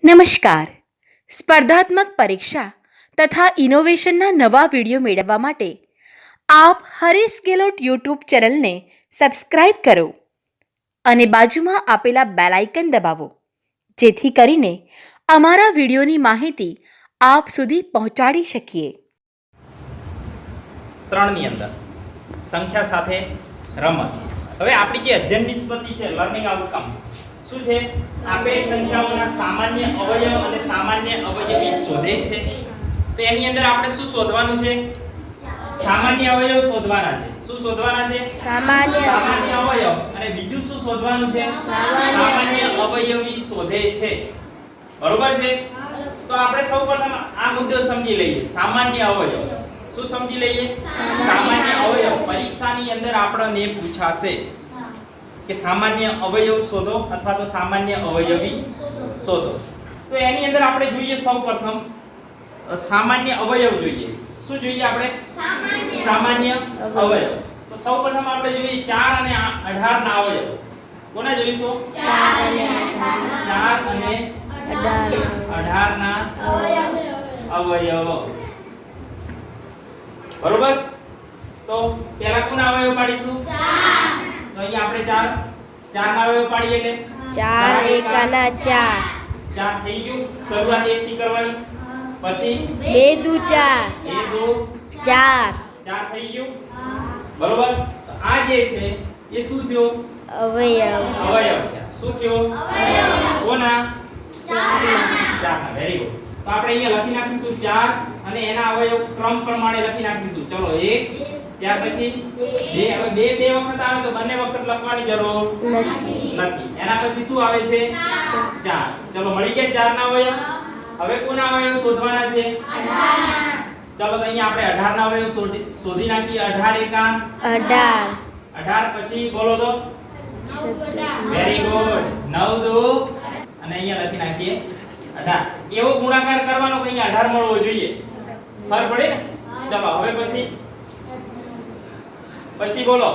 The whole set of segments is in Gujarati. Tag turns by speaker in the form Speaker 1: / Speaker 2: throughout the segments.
Speaker 1: નમસ્કાર. સ્પર્ધાત્મક પરીક્ષા તથા ઇનોવેશનના નવા વિડીયો મેળવવા માટે આપ હરીશ ગેહલોત યુટ્યુબ ચેનલને સબસ્ક્રાઈબ કરો અને બાજુમાં આપેલા બેલ આઇકન દબાવો, જેથી કરીને અમારા વિડીયોની માહિતી આપ સુધી પહોંચાડી શકીએ.
Speaker 2: 3 ની અંદર સંખ્યા સાથે રમત. હવે આપણી જે અધ્યયન નિષ્પત્તિ છે, લર્નિંગ આઉટકમ શું છે? આપેલ સંખ્યાઓના સામાન્ય અવયવ અને સામાન્ય અવયવી શોધે છે. તો એની અંદર આપણે શું શોધવાનું છે? સામાન્ય અવયવ શોધવાના છે. શું શોધવાના છે? સામાન્ય અવયવ. અને બીજું શું શોધવાનું છે? સામાન્ય અવયવી શોધે છે. બરોબર છે? તો આપણે સૌપ્રથમ આ મુદ્દો સમજી લઈએ. સામાન્ય અવયવ શું સમજી લઈએ? સામાન્ય અવયવ. પરીક્ષાની અંદર આપણને પૂછાશે કે સામાન્ય અવયવ શોધો અથવા તો સામાન્ય અવયવી શોધો. તો એની અંદર આપણે જોઈએ સૌપ્રથમ સામાન્ય અવયવ જોઈએ. શું જોઈએ આપણે? સામાન્ય અવયવ. તો સૌપ્રથમ આપણે જોઈએ 4 અને 18 ના અવયવ. કોના જોઈશું? 4 અને 18 ના અવયવ. બરોબર? તો પહેલા કોના અવયવ પાડીશું? 4. તો અહીંયા આપણે 4 ના અવયવ પાડીએ એટલે
Speaker 3: 4 એકાના 4
Speaker 2: 4 થઈ ગયું. શરૂઆત 1 થી કરવાની. પછી
Speaker 3: 2 દુ 4
Speaker 2: 2 2
Speaker 3: 4
Speaker 2: 4 થઈ ગયું. બરોબર? તો આ જે છે એ શું થયો?
Speaker 3: અવયવ
Speaker 2: થયા. શું થયો? કોના? 4 ના. Very good. તો આપણે અહીંયા લખી નાખીશું 4 અને એના અવયવ ક્રમ પ્રમાણે લખી નાખીશું. ચલો 1, ત્યાર પછી 2. હવે 2 વખત આવે તો બંને વખત લખવાની જરૂર નથી. એના પછી શું આવે છે? 4. ચલો મળી ગયા 4 ના અવયવ. હવે કોના અવયવ શોધવાના છે? 18 ના. ચલો તો અહીંયા આપણે 18 ના અવયવ શોધી નાખીએ. 18 એકા
Speaker 3: 18
Speaker 2: 18 પછી બોલો તો. Very good. 9 દુ અને અહીંયા લખી નાખીએ 18. એવો ગુણાકાર કરવાનો કે અહીંયા 18 મળવો જોઈએ. ખબર પડે ને? ચલો હવે પછી બોલો.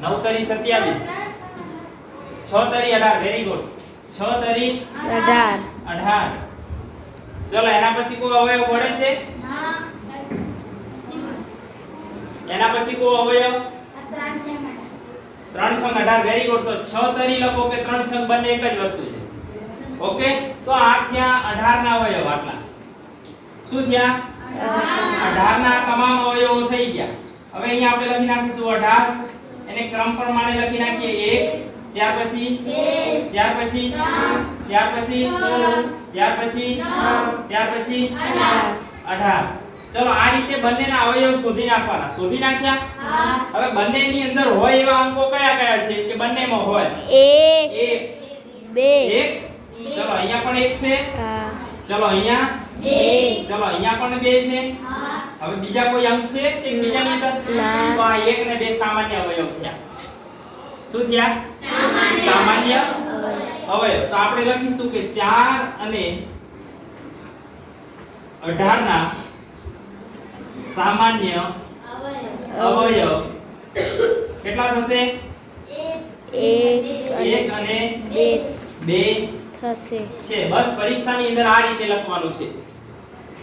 Speaker 2: 9 તરી 27. 6 તરી 18. Very good. 6 તરી 18. ચલો એના પછી કોઈ અવયવ પડે છે? એના પછી કોઈ અવયવ? 3 છંગ 18. Very good. તો 6 તરી લખો કે 3 છંગ બંને એક જ વસ્તુ છે. ઓકે? તો આ થયા 18 ના અવયવ. આટલા શું થયા? 18 ના તમામ અવયવો થઈ ગયા. હવે અહીંયા આપણે લખી નાખીશું 18. એને ક્રમ પ્રમાણે લખી નાખીએ. 1, ત્યાર પછી 2, ત્યાર પછી 3, ત્યાર પછી 4, ત્યાર પછી ત્યાર પછી 18. ચલો આ રીતે બંનેના અવયવ શોધી નાખવાના. શોધી નાખ્યા? હવે બંનેની અંદર હોય એવા અંકો કયા કયા છે કે બંનેમાં હોય? 1, 2, 1. ચલો અહીંયા પણ 1 છે. ચલો અહીંયા 2. ચલો અહીંયા પણ 2 છે. હવે બીજા કોઈ અંક છે કે બીજાની અંદર? તો આ 1 ને 2 સામાન્ય અવયવ થયા. શું થયા? સામાન્ય અવયવ. તો આપણે લખીશું કે 4 અને 18 ના સામાન્ય અવયવ કેટલા થશે? 1 અને 2
Speaker 3: થશે
Speaker 2: છે. બસ પરીક્ષાની અંદર આ રીતે લખવાનું છે.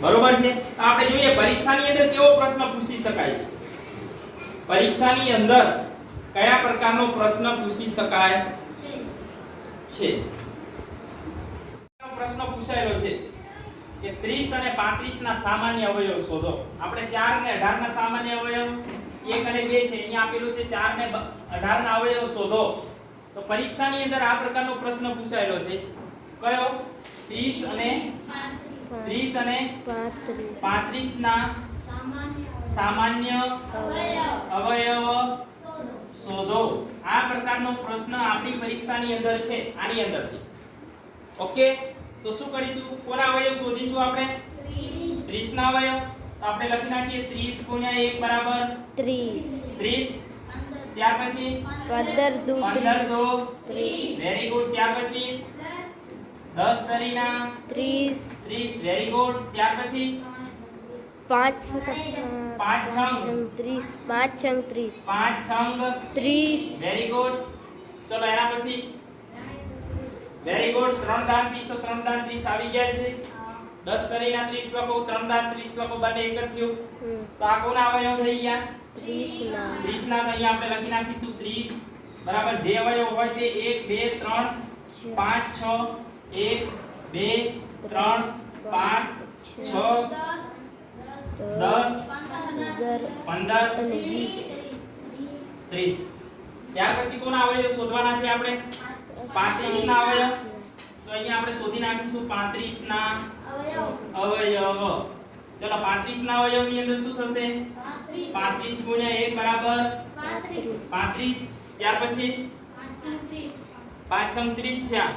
Speaker 2: બરોબર છે? આપણે જોઈએ પરીક્ષાની અંદર કેવો પ્રશ્ન પૂછી શકાય છે. પરીક્ષાની અંદર કયા પ્રકારનો પ્રશ્ન પૂછી શકાય છે? પ્રશ્ન પૂછાયેલો છે કે 30 અને 35 ના સામાન્ય અવયવ શોધો. આપણે 4 અને 18 ના સામાન્ય અવયવ 1 અને 2 છે. અહીંયા આપેલું છે 4 ને 18 ના અવયવ શોધો. તો પરીક્ષાની અંદર આ પ્રકારનો પ્રશ્ન પૂછાયેલો છે. કયો? 30 અને 35 ના સામાન્ય અવયવ શોધો. આ પ્રકારનો પ્રશ્ન આપણી પરીક્ષાની અંદર છે. આની અંદર છે. ઓકે? તો શું કરીશું? કોના અવયવ શોધીશું આપણે? 30 ના અવયવ. તો આપણે લખી નાખીએ 30 * 1 બરાબર 30. ત્યાર પછી
Speaker 3: 15 દુ
Speaker 2: 30. Very good. ત્યાર પછી 10 તરી ના 30. Very good. ત્યાર પછી
Speaker 3: 5
Speaker 2: છંગ 30. Very good. ચલો એના પછી વેરી ગુડ 3 દાન 30 તો 3 દાન 30 આવી ગયા છે 10 તરીના 30 લખો 3 દાન 30 લખો બંને એક જ થયું તો આ કોના અવયવ થઈ ગયા
Speaker 3: 30 ના
Speaker 2: 30 ના તો અહીંયા આપણે લખી નાખીશું 30 બરાબર જે અવયવ હોય તે 1 2 3 5 6 1 2 3 5 6 10 15
Speaker 3: અને 20
Speaker 2: 30 ત્યાર પછી કોના અવયવ શોધવાના છે આપણે 35 ના અવયવ તો અહીંયા આપણે શોધી નાખીશું 35 ના અવયવ ચલો 35 ના અવયવ ની અંદર શું થશે 35 ગુણ્યા 1 બરાબર 35 ત્યાર પછી 5 36 થયા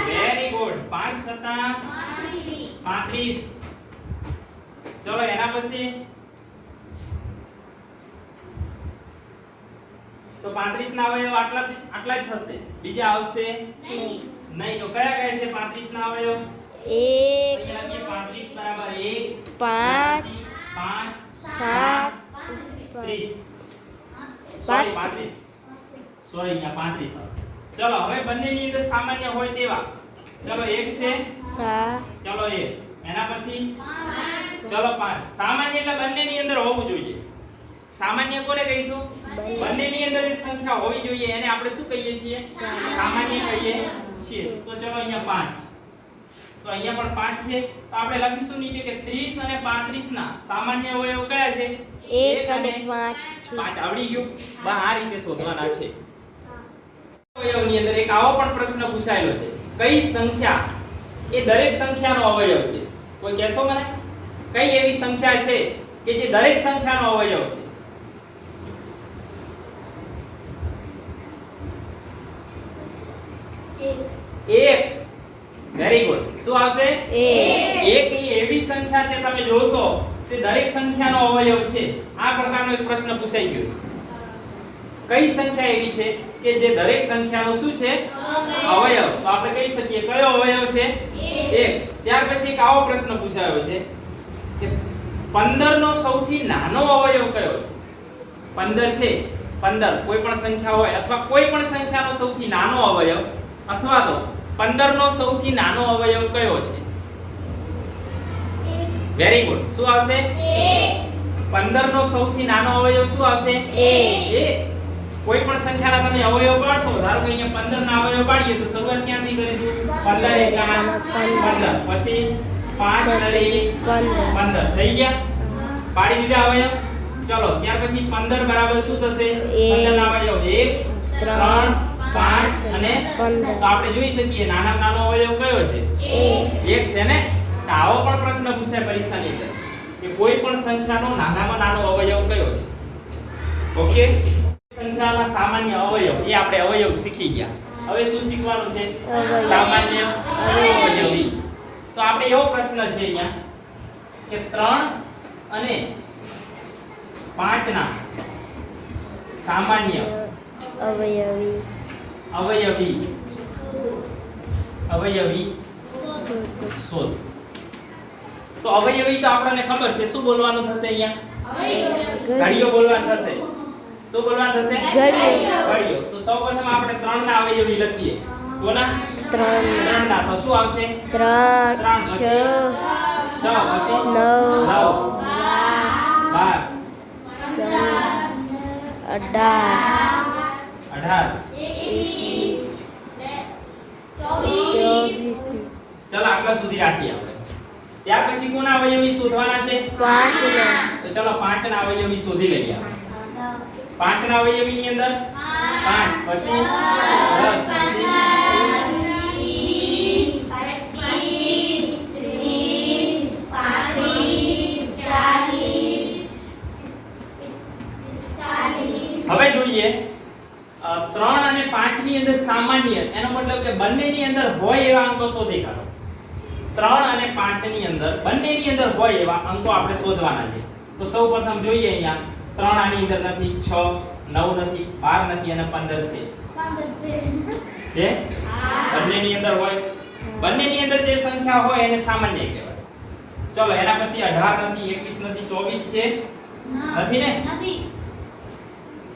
Speaker 2: વેરી ગુડ 5 સત્તા 35 ચલો એના પછી તો 35 ના અવયવ આટલા જ થશે બીજા આવશે નહીં તો કયા કયા છે 35 ના અવયવ
Speaker 3: 1
Speaker 2: અહીંયા લખીએ 35 બરાબર 1
Speaker 3: 5
Speaker 2: 5
Speaker 3: 7
Speaker 2: 30 સોરી 35 સોરી અહીંયા 35 આવશે ચલો હવે બંનેની અંદર સામાન્ય હોય તેવા ચલો એક છે
Speaker 3: હા
Speaker 2: ચલો એક એના પછી ચલો 5 સામાન્ય એટલે બંનેની અંદર હોવું જોઈએ સામાન્ય કોને કહીશું બંનેની અંદર એક સંખ્યા હોવી જોઈએ એને આપણે શું કહીએ છીએ સામાન્ય કહીએ છીએ તો ચલો અહીંયા 5 તો અહીંયા પણ 5 છે તો આપણે લખીશું નીચે કે 30 અને 35 ના સામાન્ય અવયવ કયા છે
Speaker 3: 1 અને 5
Speaker 2: 5 આવડી ગયું બસ આ રીતે શોધવાના છે અવયવની અંદર એક આવો પણ પ્રશ્ન પૂછાયેલો છે કઈ સંખ્યા એ દરેક સંખ્યાનો અવયવ છે કોઈ કહેશો મને કઈ એવી સંખ્યા છે કે જે દરેક સંખ્યાનો અવયવ છે એક વેરી ગુડ શું આવશે એક એ એવી સંખ્યા છે તમે જોશો તે દરેક સંખ્યાનો અવયવ છે આ પ્રકારનો એક પ્રશ્ન પૂછાઈ ગયો છે કઈ સંખ્યા એવી છે કે જે દરેક સંખ્યાનો શું છે અવયવ તો આપણે કહી શકીએ કયો અવયવ છે એક ત્યાર પછી એક આવો પ્રશ્ન પૂછાયો છે કે 15 નો સૌથી નાનો અવયવ કયો છે 15 છે 15 કોઈ પણ સંખ્યા હોય અથવા કોઈ પણ સંખ્યાનો સૌથી નાનો અવયવ અથવા તો 15 નો સૌથી નાનો અવયવ કયો છે વેરી ગુડ શું આવશે 15 નો સૌથી નાનો અવયવ શું આવશે 1 કોઈ પણ સંખ્યાના તમે અવયવ પાડશો ધારો કે અહીંયા 15 ના અવયવ પાડીએ તો શરૂઆત ક્યાંથી કરીશું 15 એકા 15 પછી 5 તરી 15 થઈ ગયા પાડી દીધા અવયવ ચલો ત્યાર પછી 15 બરાબર શું થશે 15 ના અવયવ 1 3 5 અને 15 તો આપણે જોઈ શકીએ નાનામાં નાનો અવયવ કયો છે 1 છે ને તો આવો પણ પ્રશ્ન પૂછાય પરીક્ષાની અંદર કે કોઈ પણ સંખ્યાનો નાનામાં નાનો અવયવ કયો છે ઓકે સંખ્યાના સામાન્ય અવયવ એ આપણે અવયવ શીખી ગયા હવે શું શીખવાનું છે સામાન્ય અવયવી તો આપણે એવો પ્રશ્ન છે અહીંયા કે 3 અને 5 ના સામાન્ય અવયવી શોધ તો અવયવી તો આપણને ખબર છે શું બોલવાનું થશે અહીંયા ઘડીઓ બોલવાનું થશે શું બોલવાનું થશે ઘડીઓ તો સૌપ્રથમ આપણે 3 ના અવયવી લખીએ કોના 3 ના તો શું આવશે 3 6 પછી 9 12 ચલો આટલા સુધી રાખીએ આપણે ત્યાર પછી કોના અવયવી શોધવાના છે 5 ના તો ચલો 5 ના અવયવી શોધી લઈએ આપણે 5 ના અવયવી ની અંદર 5 પછી 10 20 હવે જોઈએ 3 અને 5 ની અંદર સામાન્ય એનો મતલબ કે બંનેની અંદર હોય એવા અંકો શોધી કાઢો 3 અને 5 ની અંદર બંનેની અંદર હોય એવા અંકો આપણે શોધવાના છે તો સૌપ્રથમ જોઈએ અહીંયા 3 આની અંદર નથી 6 9 નથી 12 નથી અને 15 છે બંનેની અંદર હોય બંનેની અંદર જે સંખ્યા હોય એને સામાન્ય કહેવાય ચલો એના પછી 18 નથી 21 નથી 24 છે નથી ને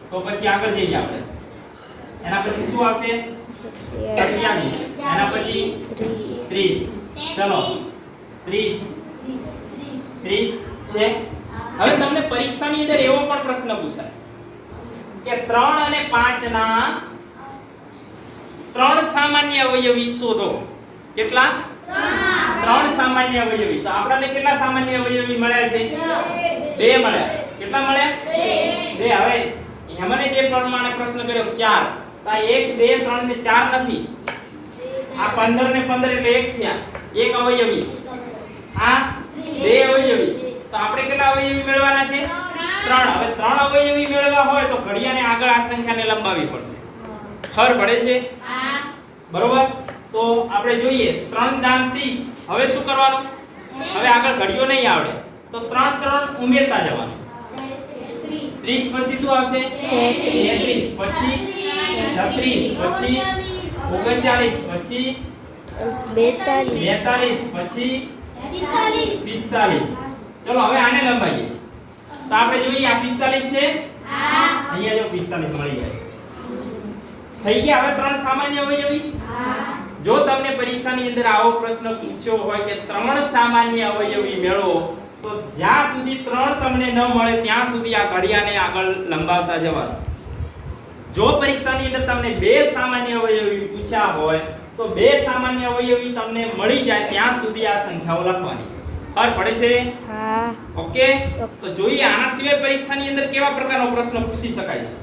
Speaker 2: તો પછી આગળ જઈએ આપણે એના પછી શું આવશે 27 એના પછી 30 ચલો 30 છે. હવે તમને પરીક્ષાની અંદર એવો પણ પ્રશ્ન પૂછાય કે 3 અને 5 ના 3 સામાન્ય અવયવી શોધો. કેટલા? 3 સામાન્ય અવયવી. તો આપણને કેટલા સામાન્ય અવયવી મળ્યા છે? 2 મળ્યા. કેટલા મળ્યા? 2. હવે હેમને જે પ્રમાણે પ્રશ્ન કર્યો 4, તો આ 1 2 3 ને 4 નથી. આ 15 ને 15 એટલે 1 થયા. 1 અવયવી. આ 2 અવયવી. તો આપણે કેટલા અવયવી મેળવવાના છે? 3. હવે 3 અવયવી મેળવવા હોય તો ઘડિયાને આગળ આ સંખ્યાને લંબાવવી પડશે. ખબર પડે છે? બરોબર. તો આપણે જોઈએ 3 દાન 30. હવે શું કરવાનું? હવે આગળ ઘડિયો નહીં આવડે તો 3 3 ઉમેરતા જવાનું. 30 પછી શું આવશે? 33 પછી 36 પછી 39 પછી 42 પછી 45. ચલો હવે આને લંબાઈએ. તો આપણે જોઈએ આ 45 છે. અહીંયા જો 45 મળી જાય. થઈ ગયા હવે 3 સામાન્ય અવયવી. જો તમને પરીક્ષાની અંદર આવો પ્રશ્ન પૂછ્યો હોય કે 3 સામાન્ય અવયવી મેળવો, તો જ્યાં સુધી 3 તમને ન મળે ત્યાં સુધી આ ઘડિયાને આગળ લંબાવતા જવાનું. જો પરીક્ષાની અંદર તમને 2 સામાન્ય અવયવી પૂછ્યા હોય તો 2 સામાન્ય અવયવી તમને મળી જાય ત્યાં સુધી આ સંખ્યાઓ લખવાની. ખબર પડે છે? ઓકે. તો જોઈએ આના સિવાય પરીક્ષાની અંદર કેવા પ્રકારનો પ્રશ્ન પૂછી શકાય છે.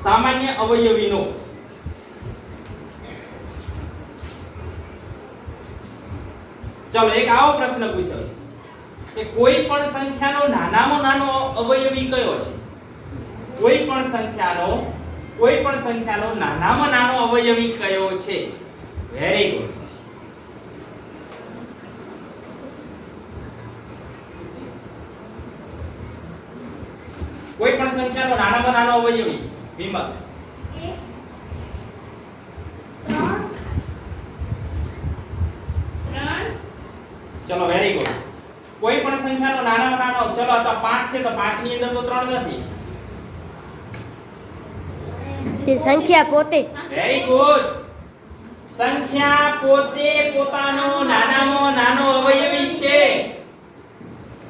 Speaker 2: સામાન્ય અવયવીનો ચલો એક આવો પ્રશ્ન પૂછ્યો કે કોઈ પણ સંખ્યાનો નાનામાં નાનો અવયવી કયો છે? કોઈ પણ સંખ્યાનો નાનામાં નાનો અવયવી કયો છે? Very good. કોઈ પણ સંખ્યાનો નાનામાં નાનો અવયવી વિમલ. ચલો વેરી ગુડ. કોઈ પણ સંખ્યાનો નાનામાં નાનો, ચલો તો 5 છે તો 5 ની અંદર તો 3 નથી.
Speaker 3: તે સંખ્યા પોતે.
Speaker 2: Very good. સંખ્યા પોતે પોતાનો નાનામાં નાનો અવયવી છે.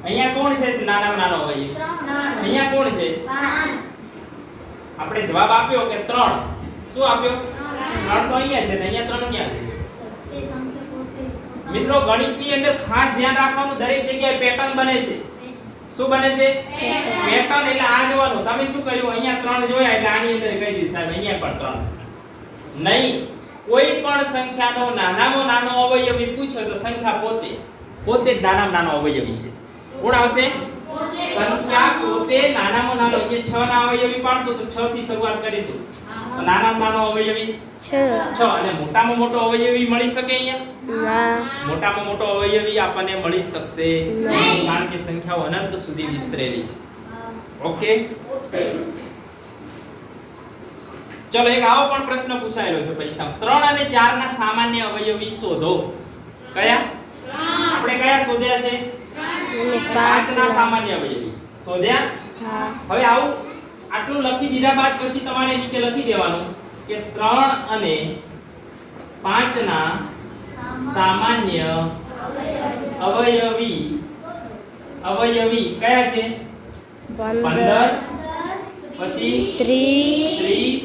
Speaker 2: અહીંયા કોણ છે નાનામાં નાનો અવયવી? અહીંયા કોણ છે? 5. આપણે જવાબ આપ્યો કે 3. શું આપ્યો? 3 તો અહીંયા છે ને અહીંયા 3 ક્યાં છે? મિત્રો ગણિતની અંદર ખાસ ધ્યાન રાખવાનું, દરેક જગ્યાએ પેટર્ન બને છે. શું બને છે? પેટર્ન. એટલે આ જોવાનું. તમે શું કર્યું? અહીંયા 3 જોયા એટલે આની અંદર કહી દીધું સાહેબ અહીંયા પણ 3 છે. નહીં, કોઈ પણ સંખ્યાનો નાનામાં નાનો અવયવી પૂછો તો સંખ્યા પોતે જ નાનામાં નાનો અવયવી છે. કોણ આવશે? સંખ્યા પોતે નાનામાં નાનો. જે 6 ના અવયવી પાડશો તો 6 થી શરૂઆત કરીશું. તો નાનામાં નાનો અવયવી 6. અને મોટામાં મોટો અવયવી મળી શકે અહીંયા? મોટામાં મોટો અવયવી આપણને મળી શકશે નહીં, કારણ કે સંખ્યાઓ અનંત સુધી વિસ્તરેલી છે. ઓકે. ચલો એક આવો પણ પ્રશ્ન પૂછાયેલો છે પરીક્ષામાં. 3 અને 4 ના સામાન્ય અવયવી શોધો. કયા? આપણે કયા શોધ્યા છે? 5 ના સામાન્ય અવયવી શોધ્યા. હવે આવું આટલું લખી દીધા બાદ પછી તમારે નીચે લખી દેવાનું કે 3 અને 5 ના સામાન્ય અવયવી કયા છે? 15 પછી 30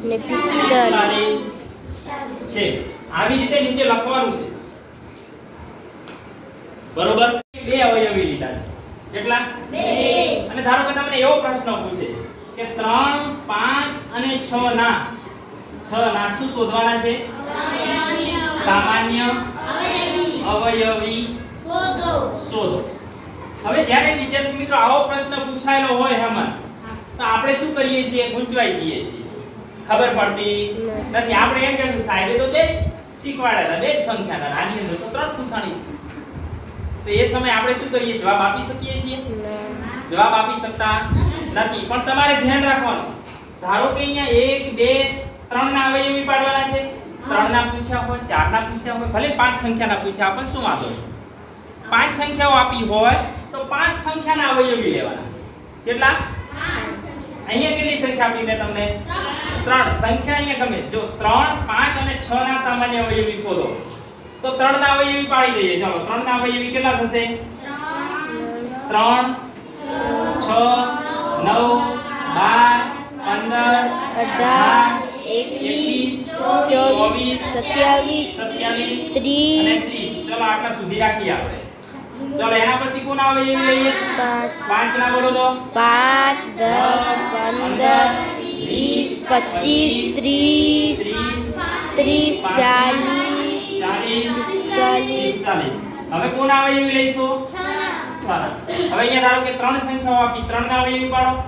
Speaker 3: ને 45
Speaker 2: છે. આવી રીતે નીચે લખવાનું છે. બરોબર. 2 અવયવી લીધા છે. કેટલા? 2. અને ધારો કે તમને એવો પ્રશ્ન પૂછે કે 3 5 અને 6 ના શું શોધવાના છે? સામાન્ય અવયવી શોધો. હવે જ્યારે વિદ્યાર્થી મિત્રો આવો પ્રશ્ન પૂછાયેલો હોય હેમન, તો આપણે શું કરીએ છીએ? ગૂંચવાઈ જઈએ છીએ. ખબર પડતી નથી. આપણે એમ કહીશું સાહેબે તો 2 શીખવાડ્યા હતા, 2 સંખ્યાના, આની અંદર તો 3 પૂછાણી છે. તો એ સમયે આપણે શું કરીએ? જવાબ આપી શકીએ છીએ? જવાબ આપી શકતા નથી. પણ તમારે ધ્યાન રાખવાનું, ધારો કે અહીંયા 1 2 3 ના અવયવી પાડવાના છે. 3 ના પૂછ્યા હોય, 4 ના પૂછ્યા હોય, ભલે 5 સંખ્યાના પૂછ્યા, પણ શું વાંધો છે? 5 સંખ્યાઓ આપી હોય તો 5 સંખ્યાના અવયવી લેવાના. કેટલા? અહીંયા કેટલી સંખ્યા આપી મેં તમને? ત્રણ સંખ્યા અહીંયા ગમે જો 3 5 અને 6 ના સામાન્ય અવયવી શોધો તો 3 ના અવયવી પાડી દઈએ ચાલો 3 ના અવયવી કેટલા થશે 3 6 9 12 15
Speaker 3: 18 21 22
Speaker 2: 27
Speaker 3: 27
Speaker 2: અને 30 ચલો આટલા સુધી રાખીએ આપણે ચલો એના પછી કોના અવયવી લઈએ 5 ના બોલો તો
Speaker 3: 5 10 15 20 25 30 30 40
Speaker 2: 45 હવે કોના અવયવી લઈશું 6 ના હવે અહીંયા ધારો કે ત્રણ સંખ્યાઓ આપી 3 ના અવયવી પાડો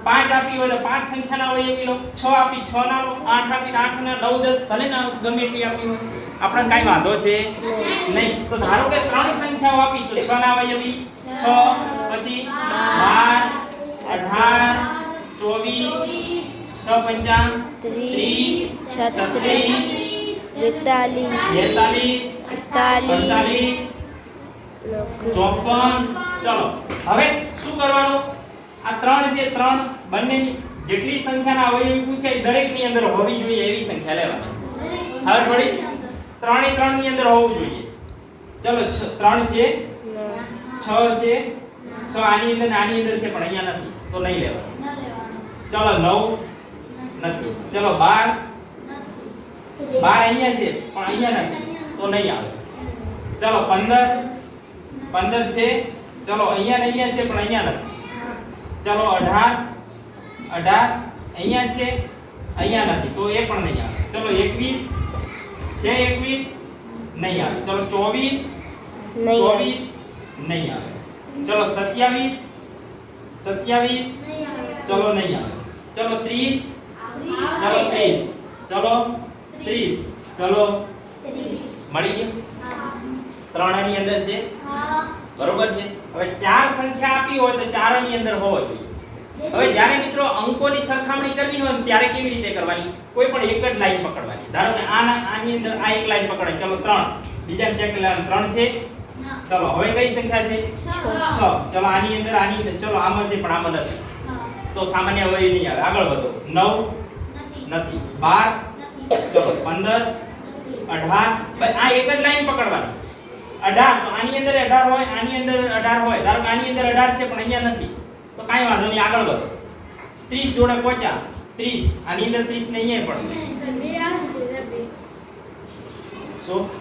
Speaker 2: 5 આપી હોય તો 5 સંખ્યાના અવયવી લો 6 આપી 6 ના લો 8 આપી 8 ના 9 10 ભલે ના ગમે એટલી આપી હોય આપણને કાઈ વાંધો છે નહીં તો ધારો કે ત્રણ સંખ્યાઓ આપી તો 6 ના અવયવી 6 પછી 12 18 24 6 35 30 42 43 54 ચલો હવે શું કરવાનું આ ત્રણ છે ત્રણ બંનેની જેટલી સંખ્યાના અવયવી પૂછે એ દરેકની અંદર હોવી જોઈએ એવી સંખ્યા લેવાની હવે પડી ત્રણે ત્રણ ની અંદર હોવું જોઈએ ચલો 3 છે 6 છે 6 આની અંદર છે પણ અહીંયા નથી તો નહીં લેવાનું ચલો 9 નથી ચલો 12 અહીંયા છે પણ અહીંયા નથી તો નહીં આવે ચલો 15 છે ચલો અહીંયા છે પણ અહીંયા નથી ચલો 18 અહીંયા છે અહીંયા નથી તો એ પણ નહીં આવે ચલો 21 છે 21 નહીં આવે ચલો 24 નહીં આવે ચલો 27 ચલો નહીં આવે ચલો 30 ચલો 30 ચલો મળી ગયું ત્રણની અંદર છે બરોબર છે હવે ચાર સંખ્યા આપી હોય તો ચારની અંદર હોવો જોઈએ હવે જ્યારે મિત્રો અંકોની સરખામણી કરવી હોય ત્યારે કેવી રીતે કરવાની કોઈ પણ એક જ લાઈન પકડવાની ધારો કે આની અંદર આ એક લાઈન પકડાય ચલો 3 બીજા ચેક લાઈન 3 છે ચલો હવે કઈ સંખ્યા છે 6 ચલો આની અંદર ચલો આમાં છે પણ આમાં નથી તો સામાન્ય અવયવી નહીં આવે આગળ વધો 9 નથી 12 ચલો 15 18 ભાઈ આ એક જ લાઈન પકડવાની 18 તો આની અંદર 18 હોય આની અંદર 18 હોય ધારો કે આની અંદર 18 છે પણ અહીંયા નથી તો કાઈ વાંધો નહીં આગળ વધો 30 જોડે પહોંચ્યા 30 આની અંદર 30 ને અહીંયા પણ શું